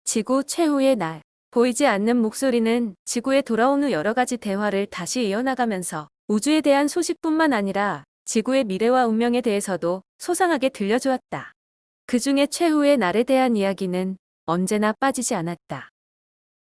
지구 최후의 날. 보이지 않는 목소리는 지구에 돌아온 후 여러 가지 대화를 다시 이어나가면서 우주에 대한 소식뿐만 아니라 지구의 미래와 운명에 대해서도 소상하게 들려주었다. 그 중에 최후의 날에 대한 이야기는 언제나 빠지지 않았다.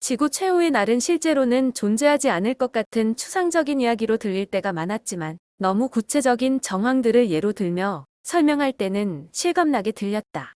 지구 최후의 날은 실제로는 존재하지 않을 것 같은 추상적인 이야기로 들릴 때가 많았지만 너무 구체적인 정황들을 예로 들며 설명할 때는 실감나게 들렸다.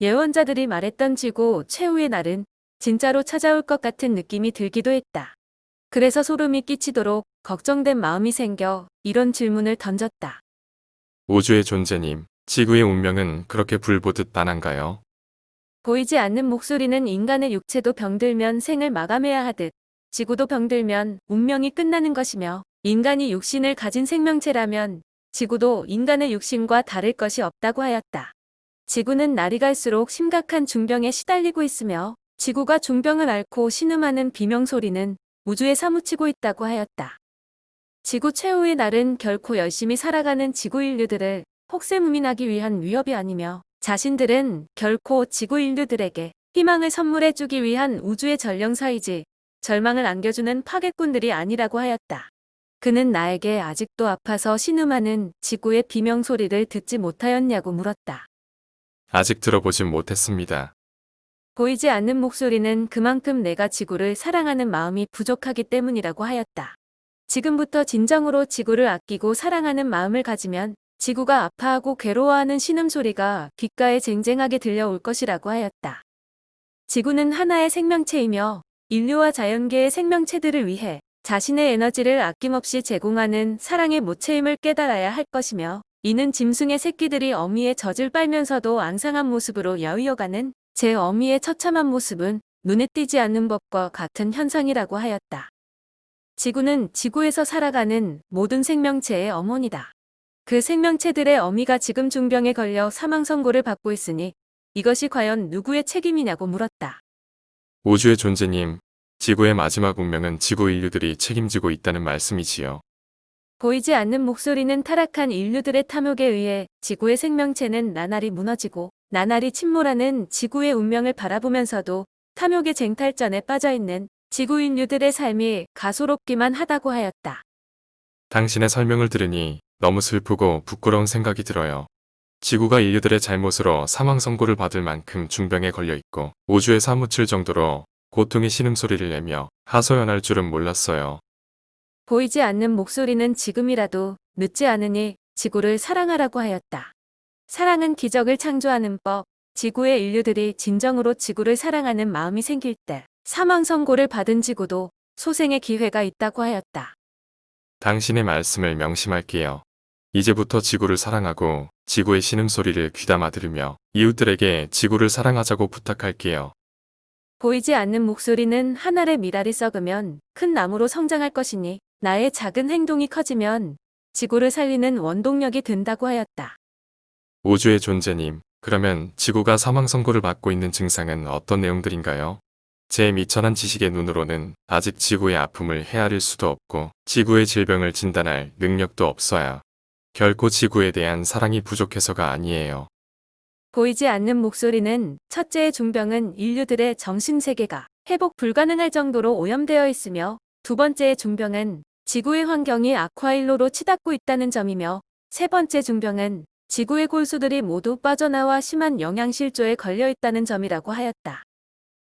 예언자들이 말했던 지구 최후의 날은 진짜로 찾아올 것 같은 느낌이 들기도 했다. 그래서 소름이 끼치도록 걱정된 마음이 생겨 이런 질문을 던졌다. 우주의 존재님, 지구의 운명은 그렇게 불보듯 빤한가요? 보이지 않는 목소리는 인간의 육체도 병들면 생을 마감해야 하듯 지구도 병들면 운명이 끝나는 것이며 인간이 육신을 가진 생명체라면 지구도 인간의 육신과 다를 것이 없다고 하였다. 지구는 날이 갈수록 심각한 중병에 시달리고 있으며 지구가 중병을 앓고 신음하는 비명소리는 우주에 사무치고 있다고 하였다. 지구 최후의 날은 결코 열심히 살아가는 지구 인류들을 혹세무민하기 위한 위협이 아니며 자신들은 결코 지구 인류들에게 희망을 선물해주기 위한 우주의 전령사이지 절망을 안겨주는 파괴꾼들이 아니라고 하였다. 그는 나에게 아직도 아파서 신음하는 지구의 비명소리를 듣지 못하였냐고 물었다. 아직 들어보진 못했습니다. 보이지 않는 목소리는 그만큼 내가 지구를 사랑하는 마음이 부족하기 때문이라고 하였다. 지금부터 진정으로 지구를 아끼고 사랑하는 마음을 가지면 지구가 아파하고 괴로워하는 신음소리가 귓가에 쟁쟁하게 들려올 것이라고 하였다. 지구는 하나의 생명체이며 인류와 자연계의 생명체들을 위해 자신의 에너지를 아낌없이 제공하는 사랑의 모체임을 깨달아야 할 것이며 이는 짐승의 새끼들이 어미의 젖을 빨면서도 앙상한 모습으로 여위어가는 제 어미의 처참한 모습은 눈에 띄지 않는 법과 같은 현상이라고 하였다. 지구는 지구에서 살아가는 모든 생명체의 어머니다. 그 생명체들의 어미가 지금 중병에 걸려 사망 선고를 받고 있으니 이것이 과연 누구의 책임이냐고 물었다. 우주의 존재님, 지구의 마지막 운명은 지구 인류들이 책임지고 있다는 말씀이지요. 보이지 않는 목소리는 타락한 인류들의 탐욕에 의해 지구의 생명체는 나날이 무너지고 나날이 침몰하는 지구의 운명을 바라보면서도 탐욕의 쟁탈전에 빠져있는 지구 인류들의 삶이 가소롭기만 하다고 하였다. 당신의 설명을 들으니 너무 슬프고 부끄러운 생각이 들어요. 지구가 인류들의 잘못으로 사망 선고를 받을 만큼 중병에 걸려 있고 우주에 사무칠 정도로 고통의 신음소리를 내며 하소연할 줄은 몰랐어요. 보이지 않는 목소리는 지금이라도 늦지 않으니 지구를 사랑하라고 하였다. 사랑은 기적을 창조하는 법, 지구의 인류들이 진정으로 지구를 사랑하는 마음이 생길 때 사망 선고를 받은 지구도 소생의 기회가 있다고 하였다. 당신의 말씀을 명심할게요. 이제부터 지구를 사랑하고 지구의 신음소리를 귀담아 들으며 이웃들에게 지구를 사랑하자고 부탁할게요. 보이지 않는 목소리는 한 알의 미랄이 썩으면 큰 나무로 성장할 것이니 나의 작은 행동이 커지면 지구를 살리는 원동력이 된다고 하였다. 우주의 존재님, 그러면 지구가 사망 선고를 받고 있는 증상은 어떤 내용들인가요? 제 미천한 지식의 눈으로는 아직 지구의 아픔을 헤아릴 수도 없고 지구의 질병을 진단할 능력도 없어요. 결코 지구에 대한 사랑이 부족해서가 아니에요. 보이지 않는 목소리는 첫째의 중병은 인류들의 정신세계가 회복 불가능할 정도로 오염되어 있으며 두 번째의 중병은 지구의 환경이 악화일로로 치닫고 있다는 점이며 세 번째 중병은 지구의 골수들이 모두 빠져나와 심한 영양실조에 걸려 있다는 점이라고 하였다.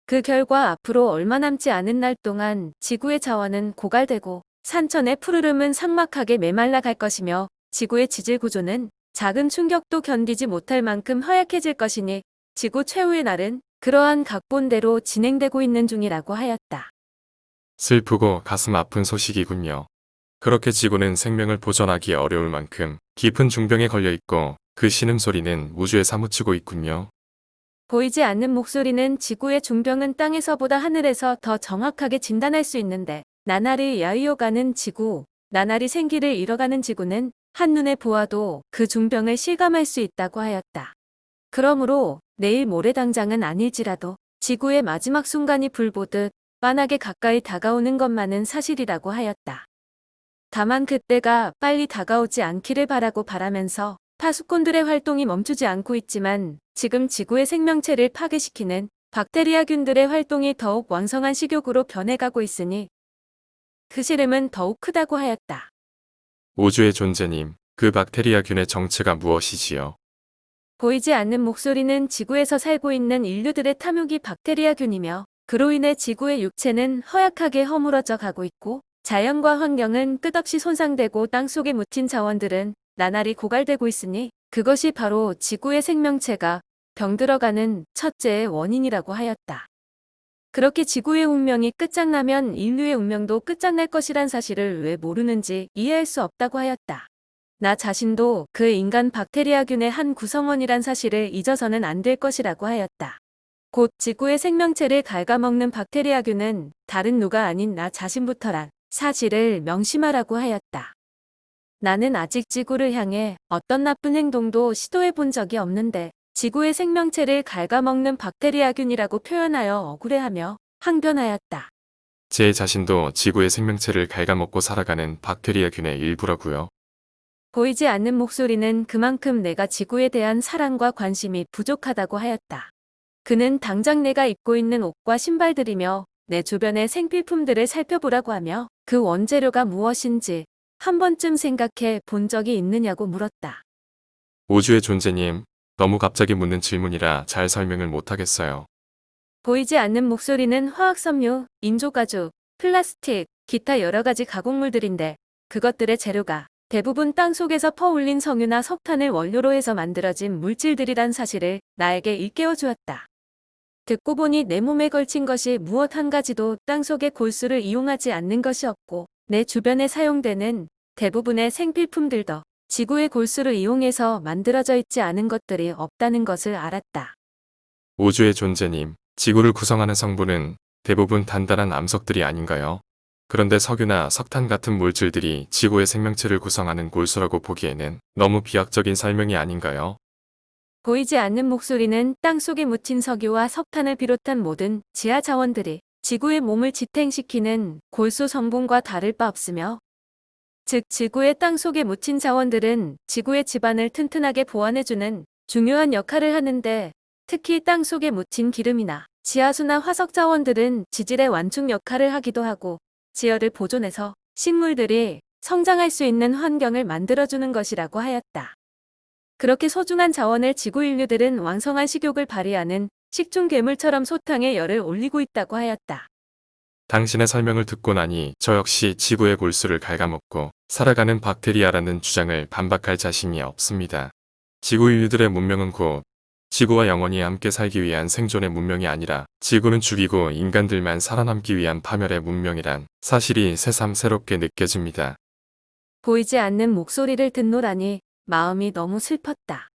그 결과 앞으로 얼마 남지 않은 날 동안 지구의 자원은 고갈되고 산천의 푸르름은 삭막하게 메말라 갈 것이며 지구의 지질 구조는 작은 충격도 견디지 못할 만큼 허약해질 것이니 지구 최후의 날은 그러한 각본대로 진행되고 있는 중이라고 하였다. 슬프고 가슴 아픈 소식이군요. 그렇게 지구는 생명을 보존하기 어려울 만큼 깊은 중병에 걸려 있고 그 신음소리는 우주에 사무치고 있군요. 보이지 않는 목소리는 지구의 중병은 땅에서보다 하늘에서 더 정확하게 진단할 수 있는데 나날이 야위어가는 지구, 나날이 생기를 잃어가는 지구는 한눈에 보아도 그 중병을 실감할 수 있다고 하였다. 그러므로 내일 모레 당장은 아닐지라도 지구의 마지막 순간이 불보듯 빤하게 가까이 다가오는 것만은 사실이라고 하였다. 다만 그때가 빨리 다가오지 않기를 바라면서 파수꾼들의 활동이 멈추지 않고 있지만 지금 지구의 생명체를 파괴시키는 박테리아균들의 활동이 더욱 왕성한 식욕으로 변해가고 있으니 그 시름은 더욱 크다고 하였다. 우주의 존재님, 그 박테리아균의 정체가 무엇이지요? 보이지 않는 목소리는 지구에서 살고 있는 인류들의 탐욕이 박테리아균이며 그로 인해 지구의 육체는 허약하게 허물어져 가고 있고 자연과 환경은 끝없이 손상되고 땅속에 묻힌 자원들은 나날이 고갈되고 있으니 그것이 바로 지구의 생명체가 병들어가는 첫째의 원인이라고 하였다. 그렇게 지구의 운명이 끝장나면 인류의 운명도 끝장날 것이란 사실을 왜 모르는지 이해할 수 없다고 하였다. 나 자신도 그 인간 박테리아균의 한 구성원이란 사실을 잊어서는 안 될 것이라고 하였다. 곧 지구의 생명체를 갉아먹는 박테리아균은 다른 누가 아닌 나 자신부터란 사실을 명심하라고 하였다. 나는 아직 지구를 향해 어떤 나쁜 행동도 시도해 본 적이 없는데 지구의 생명체를 갉아먹는 박테리아균이라고 표현하여 억울해하며 항변하였다. 제 자신도 지구의 생명체를 갉아먹고 살아가는 박테리아균의 일부라고요. 보이지 않는 목소리는 그만큼 내가 지구에 대한 사랑과 관심이 부족하다고 하였다. 그는 당장 내가 입고 있는 옷과 신발들이며 내 주변의 생필품들을 살펴보라고 하며 그 원재료가 무엇인지 한 번쯤 생각해 본 적이 있느냐고 물었다. 우주의 존재님, 너무 갑자기 묻는 질문이라 잘 설명을 못하겠어요. 보이지 않는 목소리는 화학섬유, 인조가죽, 플라스틱, 기타 여러 가지 가공물들인데 그것들의 재료가 대부분 땅속에서 퍼올린 석유나 석탄을 원료로 해서 만들어진 물질들이란 사실을 나에게 일깨워 주었다. 듣고 보니 내 몸에 걸친 것이 무엇 한 가지도 땅속의 골수를 이용하지 않는 것이 없고 내 주변에 사용되는 대부분의 생필품들도 지구의 골수를 이용해서 만들어져 있지 않은 것들이 없다는 것을 알았다. 우주의 존재님, 지구를 구성하는 성분은 대부분 단단한 암석들이 아닌가요? 그런데 석유나 석탄 같은 물질들이 지구의 생명체를 구성하는 골수라고 보기에는 너무 비약적인 설명이 아닌가요? 보이지 않는 목소리는 땅속에 묻힌 석유와 석탄을 비롯한 모든 지하 자원들이 지구의 몸을 지탱시키는 골수 성분과 다를 바 없으며 즉 지구의 땅속에 묻힌 자원들은 지구의 지반을 튼튼하게 보완해주는 중요한 역할을 하는데 특히 땅속에 묻힌 기름이나 지하수나 화석 자원들은 지질의 완충 역할을 하기도 하고 지열을 보존해서 식물들이 성장할 수 있는 환경을 만들어주는 것이라고 하였다. 그렇게 소중한 자원을 지구 인류들은 왕성한 식욕을 발휘하는 식중 괴물처럼 소탕에 열을 올리고 있다고 하였다. 당신의 설명을 듣고 나니 저 역시 지구의 골수를 갉아먹고 살아가는 박테리아라는 주장을 반박할 자신이 없습니다. 지구 인류들의 문명은 곧 지구와 영원히 함께 살기 위한 생존의 문명이 아니라 지구는 죽이고 인간들만 살아남기 위한 파멸의 문명이란 사실이 새삼스럽게 느껴집니다. 보이지 않는 목소리를 듣노라니 마음이 너무 슬펐다.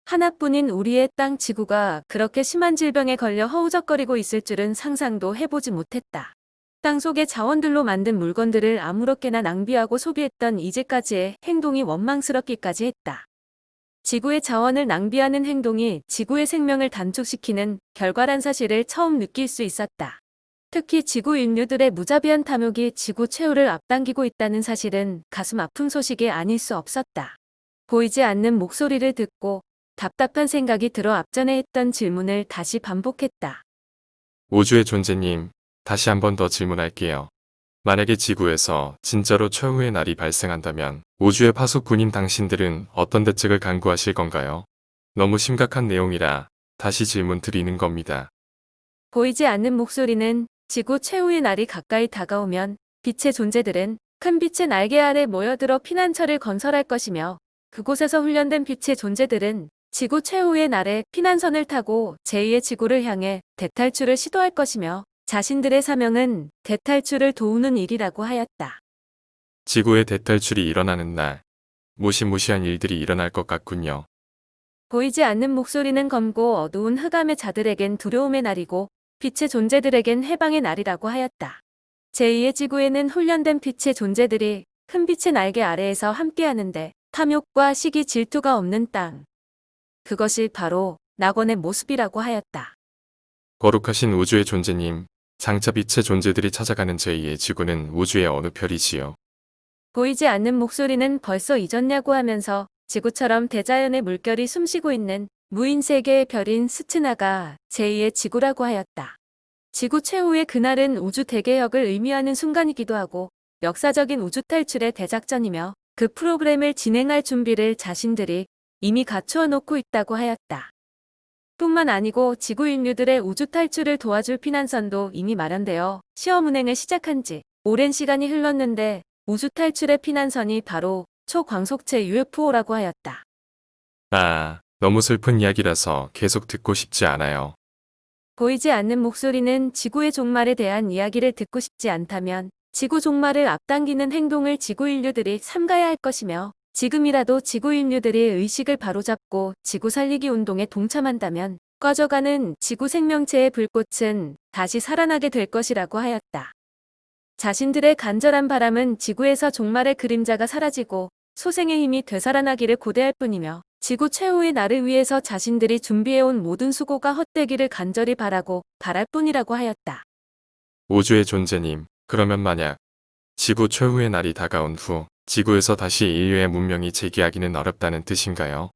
하나뿐인 우리의 땅 지구가 그렇게 심한 질병에 걸려 허우적거리고 있을 줄은 상상도 해보지 못했다. 땅속의 자원들로 만든 물건들을 아무렇게나 낭비하고 소비했던 이제까지의 행동이 원망스럽기까지 했다. 지구의 자원을 낭비하는 행동이 지구의 생명을 단축시키는 결과란 사실을 처음 느낄 수 있었다. 특히 지구 인류들의 무자비한 탐욕이 지구 최후를 앞당기고 있다는 사실은 가슴 아픈 소식이 아닐 수 없었다. 보이지 않는 목소리를 듣고 답답한 생각이 들어 앞전에 했던 질문을 다시 반복했다. 우주의 존재님, 다시 한 번 더 질문할게요. 만약에 지구에서 진짜로 최후의 날이 발생한다면 우주의 파수꾼인 당신들은 어떤 대책을 강구하실 건가요? 너무 심각한 내용이라 다시 질문 드리는 겁니다. 보이지 않는 목소리는 지구 최후의 날이 가까이 다가오면 빛의 존재들은 큰 빛의 날개 아래 모여들어 피난처를 건설할 것이며 그곳에서 훈련된 빛의 존재들은 지구 최후의 날에 피난선을 타고 제2의 지구를 향해 대탈출을 시도할 것이며 자신들의 사명은 대탈출을 도우는 일이라고 하였다. 지구의 대탈출이 일어나는 날, 무시무시한 일들이 일어날 것 같군요. 보이지 않는 목소리는 검고 어두운 흑암의 자들에겐 두려움의 날이고 빛의 존재들에겐 해방의 날이라고 하였다. 제2의 지구에는 훈련된 빛의 존재들이 큰 빛의 날개 아래에서 함께하는데 탐욕과 시기 질투가 없는 땅. 그것이 바로 낙원의 모습이라고 하였다. 거룩하신 우주의 존재님, 장차 빛의 존재들이 찾아가는 제2의 지구는 우주의 어느 별이지요? 보이지 않는 목소리는 벌써 잊었냐고 하면서 지구처럼 대자연의 물결이 숨쉬고 있는 무인 세계의 별인 스트나가 제2의 지구라고 하였다. 지구 최후의 그날은 우주 대개혁을 의미하는 순간이기도 하고 역사적인 우주 탈출의 대작전이며 그 프로그램을 진행할 준비를 자신들이 이미 갖추어 놓고 있다고 하였다. 뿐만 아니고 지구 인류들의 우주 탈출을 도와줄 피난선도 이미 마련되어 시험 운행을 시작한 지 오랜 시간이 흘렀는데 우주 탈출의 피난선이 바로 초광속체 UFO라고 하였다. 아, 너무 슬픈 이야기라서 계속 듣고 싶지 않아요. 보이지 않는 목소리는 지구의 종말에 대한 이야기를 듣고 싶지 않다면 지구 종말을 앞당기는 행동을 지구 인류들이 삼가야 할 것이며 지금이라도 지구 인류들이 의식을 바로잡고 지구 살리기 운동에 동참한다면 꺼져가는 지구 생명체의 불꽃은 다시 살아나게 될 것이라고 하였다. 자신들의 간절한 바람은 지구에서 종말의 그림자가 사라지고 소생의 힘이 되살아나기를 고대할 뿐이며 지구 최후의 날을 위해서 자신들이 준비해온 모든 수고가 헛되기를 간절히 바랄 뿐이라고 하였다. 우주의 존재님, 그러면 만약 지구 최후의 날이 다가온 후 지구에서 다시 인류의 문명이 재기하기는 어렵다는 뜻인가요?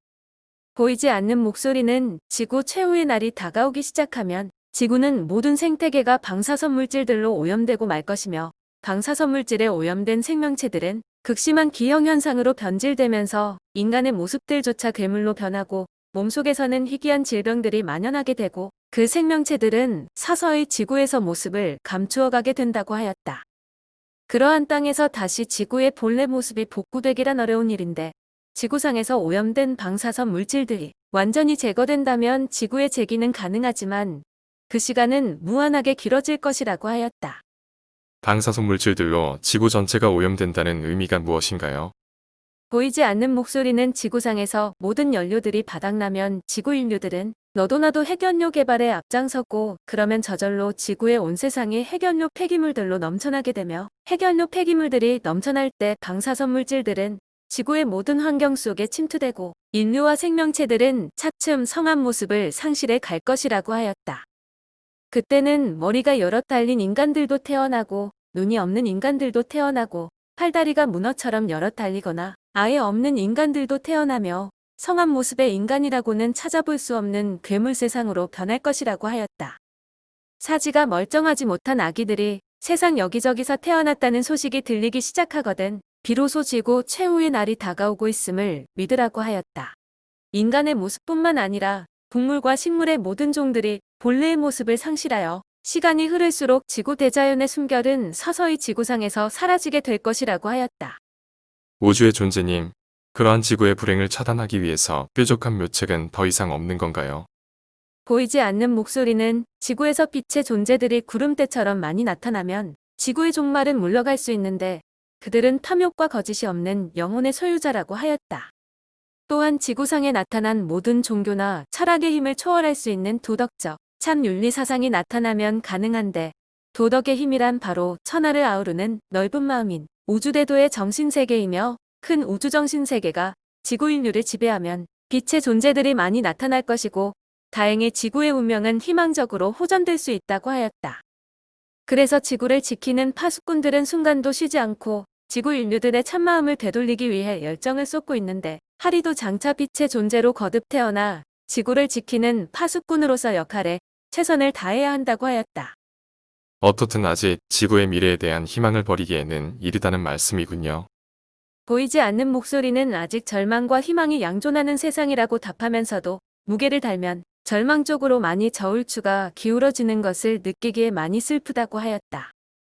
보이지 않는 목소리는 지구 최후의 날이 다가오기 시작하면 지구는 모든 생태계가 방사선 물질들로 오염되고 말 것이며 방사선 물질에 오염된 생명체들은 극심한 기형현상으로 변질되면서 인간의 모습들조차 괴물로 변하고 몸속에서는 희귀한 질병들이 만연하게 되고 그 생명체들은 서서히 지구에서 모습을 감추어가게 된다고 하였다. 그러한 땅에서 다시 지구의 본래 모습이 복구되기란 어려운 일인데 지구상에서 오염된 방사선 물질들이 완전히 제거된다면 지구의 재기는 가능하지만 그 시간은 무한하게 길어질 것이라고 하였다. 방사선 물질들로 지구 전체가 오염된다는 의미가 무엇인가요? 보이지 않는 목소리는 지구상에서 모든 연료들이 바닥나면 지구 인류들은 너도 나도 핵연료 개발에 앞장서고 그러면 저절로 지구의 온 세상이 핵연료 폐기물들로 넘쳐나게 되며 핵연료 폐기물들이 넘쳐날 때 방사선 물질들은 지구의 모든 환경 속에 침투되고 인류와 생명체들은 차츰 성한 모습을 상실해 갈 것이라고 하였다. 그때는 머리가 여럿 달린 인간들도 태어나고 눈이 없는 인간들도 태어나고 팔다리가 문어처럼 여럿 달리거나 아예 없는 인간들도 태어나며 성한 모습의 인간이라고는 찾아볼 수 없는 괴물 세상으로 변할 것이라고 하였다. 사지가 멀쩡하지 못한 아기들이 세상 여기저기서 태어났다는 소식이 들리기 시작하거든 비로소 지구 최후의 날이 다가오고 있음을 믿으라고 하였다. 인간의 모습뿐만 아니라 동물과 식물의 모든 종들이 본래의 모습을 상실하여 시간이 흐를수록 지구 대자연의 숨결은 서서히 지구상에서 사라지게 될 것이라고 하였다. 우주의 존재님, 그러한 지구의 불행을 차단하기 위해서 뾰족한 묘책은 더 이상 없는 건가요? 보이지 않는 목소리는 지구에서 빛의 존재들이 구름대처럼 많이 나타나면 지구의 종말은 물러갈 수 있는데 그들은 탐욕과 거짓이 없는 영혼의 소유자라고 하였다. 또한 지구상에 나타난 모든 종교나 철학의 힘을 초월할 수 있는 도덕적, 참 윤리 사상이 나타나면 가능한데 도덕의 힘이란 바로 천하를 아우르는 넓은 마음인 우주대도의 정신세계이며 큰 우주정신세계가 지구 인류를 지배하면 빛의 존재들이 많이 나타날 것이고 다행히 지구의 운명은 희망적으로 호전될 수 있다고 하였다. 그래서 지구를 지키는 파수꾼들은 순간도 쉬지 않고 지구 인류들의 참마음을 되돌리기 위해 열정을 쏟고 있는데 하리도 장차 빛의 존재로 거듭 태어나 지구를 지키는 파수꾼으로서 역할에 최선을 다해야 한다고 하였다. 어떻든 아직 지구의 미래에 대한 희망을 버리기에는 이르다는 말씀이군요. 보이지 않는 목소리는 아직 절망과 희망이 양존하는 세상이라고 답하면서도 무게를 달면 절망 쪽으로 많이 저울추가 기울어지는 것을 느끼기에 많이 슬프다고 하였다.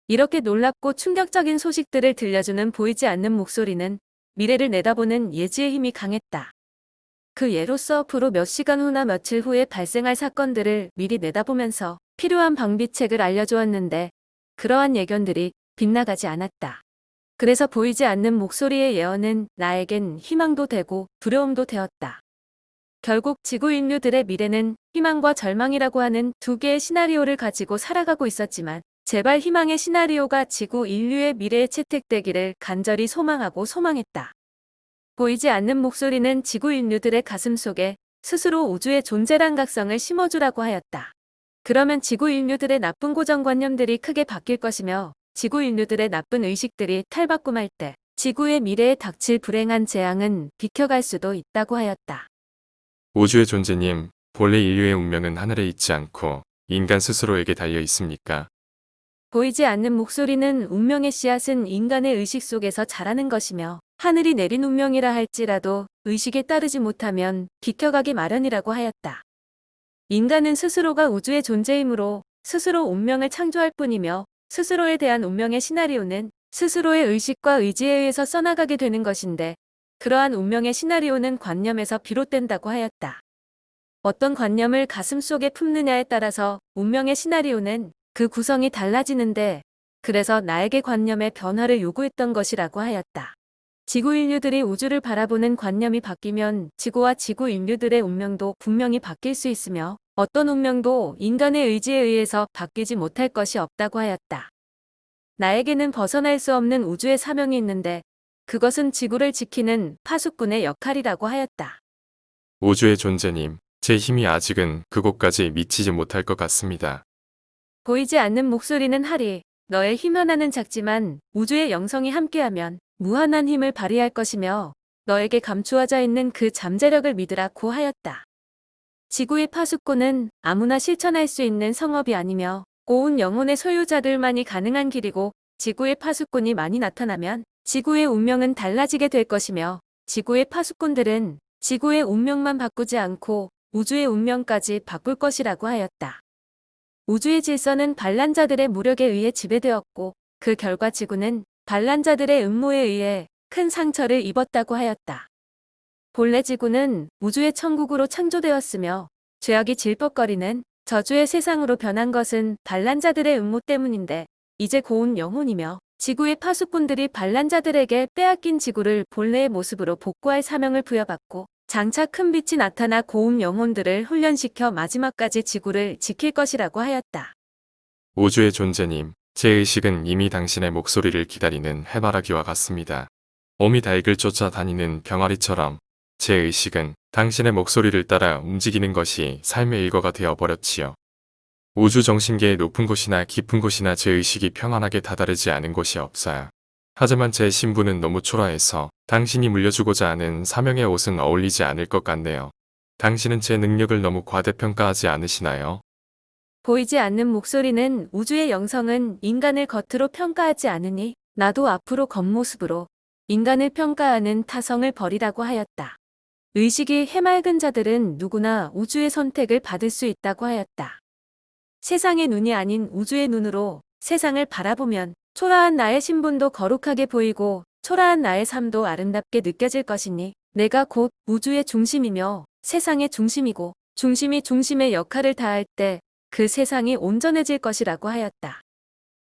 이렇게 놀랍고 충격적인 소식들을 들려주는 보이지 않는 목소리는 미래를 내다보는 예지의 힘이 강했다. 그 예로서 앞으로 몇 시간 후나 며칠 후에 발생할 사건들을 미리 내다보면서 필요한 방비책을 알려주었는데 그러한 예견들이 빗나가지 않았다. 그래서 보이지 않는 목소리의 예언은 나에겐 희망도 되고 두려움도 되었다. 결국 지구 인류들의 미래는 희망과 절망이라고 하는 두 개의 시나리오를 가지고 살아가고 있었지만 제발 희망의 시나리오가 지구 인류의 미래에 채택되기를 간절히 소망하고 소망했다. 보이지 않는 목소리는 지구 인류들의 가슴 속에 스스로 우주의 존재란 각성을 심어주라고 하였다. 그러면 지구 인류들의 나쁜 고정관념들이 크게 바뀔 것이며 지구 인류들의 나쁜 의식들이 탈바꿈할 때 지구의 미래에 닥칠 불행한 재앙은 비켜갈 수도 있다고 하였다. 우주의 존재님, 본래 인류의 운명은 하늘에 있지 않고 인간 스스로에게 달려 있습니까? 보이지 않는 목소리는 운명의 씨앗은 인간의 의식 속에서 자라는 것이며 하늘이 내린 운명이라 할지라도 의식에 따르지 못하면 비켜가기 마련이라고 하였다. 인간은 스스로가 우주의 존재이므로 스스로 운명을 창조할 뿐이며 스스로에 대한 운명의 시나리오는 스스로의 의식과 의지에 의해서 써나가게 되는 것인데 그러한 운명의 시나리오는 관념에서 비롯된다고 하였다. 어떤 관념을 가슴속에 품느냐에 따라서 운명의 시나리오는 그 구성이 달라지는데 그래서 나에게 관념의 변화를 요구했던 것이라고 하였다. 지구 인류들이 우주를 바라보는 관념이 바뀌면 지구와 지구 인류들의 운명도 분명히 바뀔 수 있으며 어떤 운명도 인간의 의지에 의해서 바뀌지 못할 것이 없다고 하였다. 나에게는 벗어날 수 없는 우주의 사명이 있는데 그것은 지구를 지키는 파수꾼의 역할이라고 하였다. 우주의 존재님, 제 힘이 아직은 그곳까지 미치지 못할 것 같습니다. 보이지 않는 목소리는 하리, 너의 힘 하나는 작지만 우주의 영성이 함께하면 무한한 힘을 발휘할 것이며 너에게 감추어져 있는 그 잠재력을 믿으라고 하였다. 지구의 파수꾼은 아무나 실천할 수 있는 성업이 아니며 고운 영혼의 소유자들만이 가능한 길이고 지구의 파수꾼이 많이 나타나면 지구의 운명은 달라지게 될 것이며 지구의 파수꾼들은 지구의 운명만 바꾸지 않고 우주의 운명까지 바꿀 것이라고 하였다. 우주의 질서는 반란자들의 무력에 의해 지배되었고 그 결과 지구는 반란자들의 음모에 의해 큰 상처를 입었다고 하였다. 본래 지구는 우주의 천국으로 창조되었으며 죄악이 질퍽거리는 저주의 세상으로 변한 것은 반란자들의 음모 때문인데 이제 고운 영혼이며 지구의 파수꾼들이 반란자들에게 빼앗긴 지구를 본래의 모습으로 복구할 사명을 부여받고 장차 큰 빛이 나타나 고운 영혼들을 훈련시켜 마지막까지 지구를 지킬 것이라고 하였다. 우주의 존재님, 제 의식은 이미 당신의 목소리를 기다리는 해바라기와 같습니다. 오미 닭을 쫓아다니는 병아리처럼 제 의식은 당신의 목소리를 따라 움직이는 것이 삶의 일과가 되어버렸지요. 우주 정신계의 높은 곳이나 깊은 곳이나 제 의식이 평안하게 다다르지 않은 곳이 없어요. 하지만 제 신분은 너무 초라해서 당신이 물려주고자 하는 사명의 옷은 어울리지 않을 것 같네요. 당신은 제 능력을 너무 과대평가하지 않으시나요? 보이지 않는 목소리는 우주의 영성은 인간을 겉으로 평가하지 않으니 나도 앞으로 겉모습으로 인간을 평가하는 타성을 버리라고 하였다. 의식이 해맑은 자들은 누구나 우주의 선택을 받을 수 있다고 하였다. 세상의 눈이 아닌 우주의 눈으로 세상을 바라보면 초라한 나의 신분도 거룩하게 보이고 초라한 나의 삶도 아름답게 느껴질 것이니 내가 곧 우주의 중심이며 세상의 중심이고 중심이 중심의 역할을 다할 때 그 세상이 온전해질 것이라고 하였다.